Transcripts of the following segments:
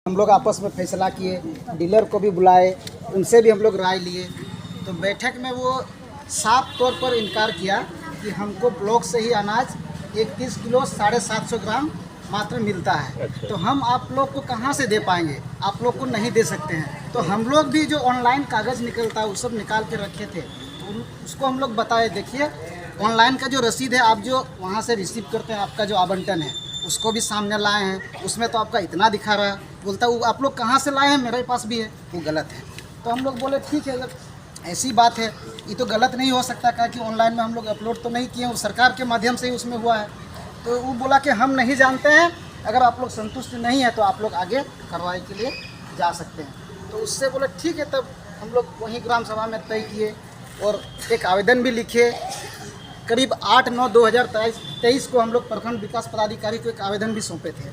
हम लोग आपस में फैसला किए, डीलर को भी बुलाए, उनसे भी हम लोग राय लिए। तो बैठक में वो साफ तौर पर इनकार किया कि हमको ब्लॉक से ही अनाज 31 किलो 750 ग्राम मात्र मिलता है। अच्छा। तो हम आप लोग को कहाँ से दे पाएंगे, आप लोग को नहीं दे सकते हैं। तो हम लोग भी जो ऑनलाइन कागज़ निकलता है वो सब निकाल के रखे थे, उसको हम लोग बताए, देखिए ऑनलाइन का जो रसीद है, आप जो वहाँ से रिसीव करते हैं, आपका जो आवंटन है उसको भी सामने लाए हैं, उसमें तो आपका इतना दिखा रहा है। बोलता वो आप लोग कहाँ से लाए हैं, मेरे पास भी है, वो गलत है। तो हम लोग बोले ठीक है, अगर ऐसी बात है ये तो गलत नहीं हो सकता, कहा कि ऑनलाइन में हम लोग अपलोड तो नहीं किए, वो सरकार के माध्यम से ही उसमें हुआ है। तो वो बोला कि हम नहीं जानते हैं, अगर आप लोग संतुष्ट नहीं है तो आप लोग आगे कार्रवाई के लिए जा सकते हैं। तो उससे बोले ठीक है। तब हम लोग वहीं ग्राम सभा में तय किए और एक आवेदन भी लिखे। करीब 8/9/2023 को हम लोग प्रखंड विकास पदाधिकारी को एक आवेदन भी सौंपे थे।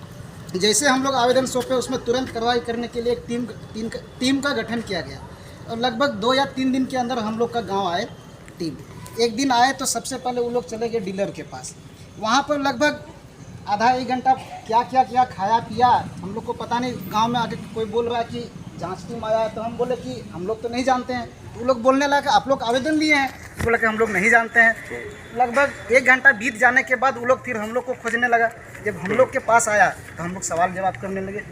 जैसे हम लोग आवेदन सौंपे, उसमें तुरंत कार्रवाई करने के लिए एक टीम का गठन किया गया और लगभग 2 या 3 दिन के अंदर हम लोग का गांव आए टीम। एक दिन आए तो सबसे पहले वो लोग चले गए डीलर के पास। वहाँ पर लगभग आधा 1 घंटा क्या खाया पिया, हम लोग को पता नहीं। गांव में आके कोई बोल रहा है कि जांच टीम आया है, तो हम बोले कि हम लोग तो नहीं जानते हैं। तो वो लोग बोलने लगा आप लोग आवेदन लिए हैं, बोला कि हम लोग नहीं जानते हैं। लगभग 1 घंटा बीत जाने के बाद वो लोग फिर हम लोग को खोजने लगा। जब हम लोग के पास आया तो हम लोग सवाल जवाब करने लगे।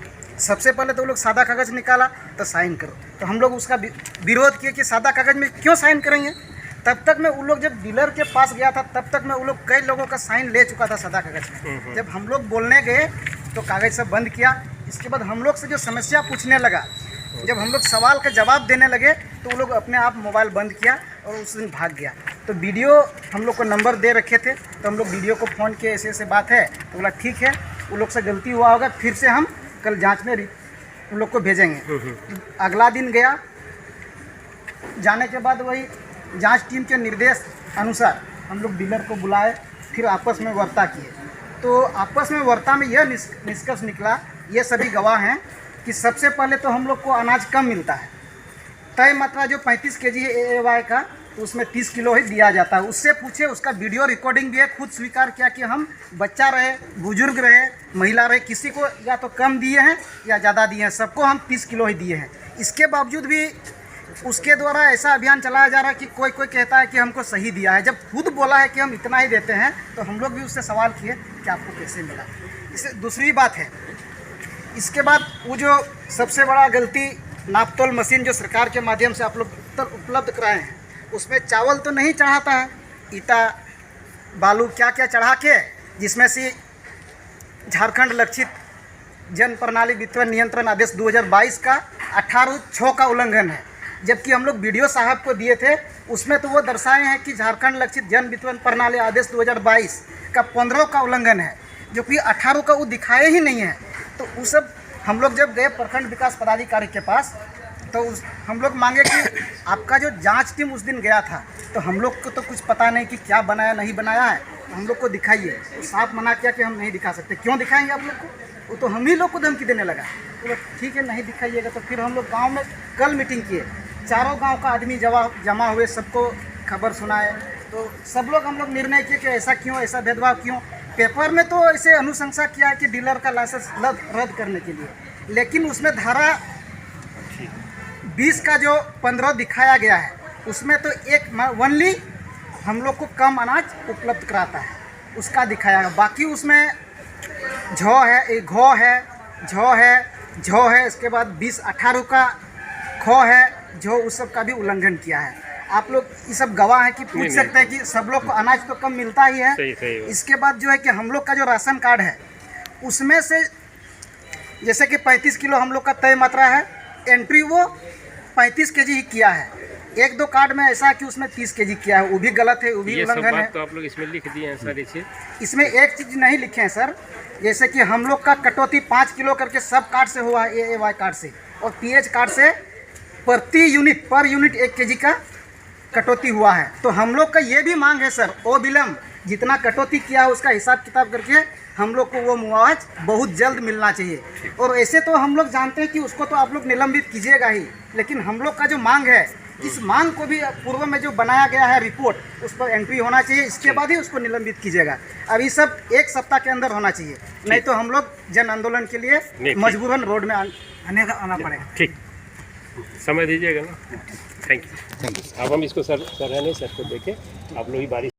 सबसे पहले तो वो लोग सादा कागज़ निकाला तो साइन करो, तो हम लोग उसका विरोध किए कि सादा कागज़ में क्यों साइन करेंगे। तब तक मैं वो लोग जब डीलर के पास गया था, तब तक मैं वो लोग कई लोगों का साइन ले चुका था सादा कागज़ में। जब हम लोग बोलने गए तो कागज़ सब बंद किया। इसके बाद हम लोग से जो समस्या पूछने लगा, जब हम लोग सवाल का जवाब देने लगे तो वो लोग अपने आप मोबाइल बंद किया और उस दिन भाग गया। तो वीडियो हम लोग को नंबर दे रखे थे, तो हम लोग वीडियो को फ़ोन किए, ऐसे ऐसे बात है। तो बोला ठीक है, वो लोग से गलती हुआ होगा, फिर से हम कल जांच में उन लोग को भेजेंगे। अगला दिन गया, जाने के बाद वही जांच टीम के निर्देश अनुसार हम लोग डीलर को बुलाए, फिर आपस में वार्ता किए। तो आपस में वार्ता में यह निष्कर्ष निकला, ये सभी गवाह हैं कि सबसे पहले तो हम लोग को अनाज कम मिलता है। तय मात्रा जो 35 kg है AAY का, तो उसमें 30 किलो ही दिया जाता है। उससे पूछे, उसका वीडियो रिकॉर्डिंग भी है, खुद स्वीकार किया कि हम बच्चा रहे, बुजुर्ग रहे, महिला रहे, किसी को या तो कम दिए हैं या ज़्यादा दिए हैं, सबको हम 30 किलो ही दिए हैं। इसके बावजूद भी उसके द्वारा ऐसा अभियान चलाया जा रहा है कि कोई कहता है कि हमको सही दिया है, जब खुद बोला है कि हम इतना ही देते हैं। तो हम लोग भी उससे सवाल किए कि आपको कैसे मिला। इससे दूसरी बात है, इसके बाद वो जो सबसे बड़ा गलती, नापतोल मशीन जो सरकार के माध्यम से आप लोग उपलब्ध कराए हैं, उसमें चावल तो नहीं चढ़ाता है, ईटा बालू क्या चढ़ा के, जिसमें से झारखंड लक्षित जन प्रणाली वितरण नियंत्रण आदेश 2022 का 18(6) का उल्लंघन है। जबकि हम लोग वीडियो साहब को दिए थे, उसमें तो वो दर्शाए हैं कि झारखंड लक्षित जन वितरण प्रणाली आदेश 2022 का 15 का उल्लंघन है, जो कि 18 का वो दिखाए ही नहीं है। तो वो सब हम लोग जब गए प्रखंड विकास पदाधिकारी के पास, तो हम लोग मांगे कि आपका जो जांच टीम उस दिन गया था, तो हम लोग को तो कुछ पता नहीं कि क्या बनाया नहीं बनाया है, तो हम लोग को दिखाइए। तो साफ मना किया कि हम नहीं दिखा सकते। क्यों दिखाएंगे आप लोग को, वो तो हम ही लोग को धमकी देने लगा। तो ठीक है, नहीं दिखाइएगा। तो फिर हम लोग गाँव में कल मीटिंग किए, चारों गाँव का आदमी जमा हुए, सबको खबर सुनाए। तो सब लोग हम लोग निर्णय किए कि ऐसा क्यों, ऐसा भेदभाव क्यों। पेपर में तो ऐसे अनुशंसा किया है कि डीलर का लाइसेंस रद्द करने के लिए, लेकिन उसमें धारा 20 का जो 15 दिखाया गया है, उसमें तो एक ओनली हम लोग को कम अनाज उपलब्ध कराता है, उसका दिखाया है। बाकी उसमें झो है, इसके बाद 20-18 का खो है, जो उस सब का भी उल्लंघन किया है। आप लोग ये सब गवाह हैं कि पूछ सकते हैं कि सब लोग को अनाज तो कम मिलता ही है। सही। इसके बाद जो है कि हम लोग का जो राशन कार्ड है, उसमें से जैसे कि 35 किलो हम लोग का तय मात्रा है, एंट्री वो 35 kg ही किया है। 1-2 कार्ड में ऐसा है कि उसमें 30 kg किया है, वो भी गलत है, वो भी उल्लंघन है। तो आप लोग इसमें लिख दिए हैं सर? इसमें एक चीज़ नहीं लिखे हैं सर, जैसे कि हम लोग का कटौती 5 किलो करके सब कार्ड से हुआ है, AAY कार्ड से, और PH कार्ड से पर यूनिट 1 kg का कटौती हुआ है। तो हम लोग का ये भी मांग है सर, ओ विलम्ब जितना कटौती किया है उसका हिसाब किताब करके हम लोग को वो मुआवजा बहुत जल्द मिलना चाहिए। और ऐसे तो हम लोग जानते हैं कि उसको तो आप लोग निलंबित कीजिएगा ही, लेकिन हम लोग का जो मांग है इस मांग को भी पूर्व में जो बनाया गया है रिपोर्ट, उस पर एंट्री होना चाहिए, इसके बाद ही उसको निलंबित कीजिएगा। अभी सब 1 सप्ताह के अंदर होना चाहिए, नहीं तो हम लोग जन आंदोलन के लिए मजबूरन रोड में आना पड़ेगा। ठीक, समय दीजिएगा ना। Thank you. अब हम इसको सर रहने सर को देके आप लोग ही बारिश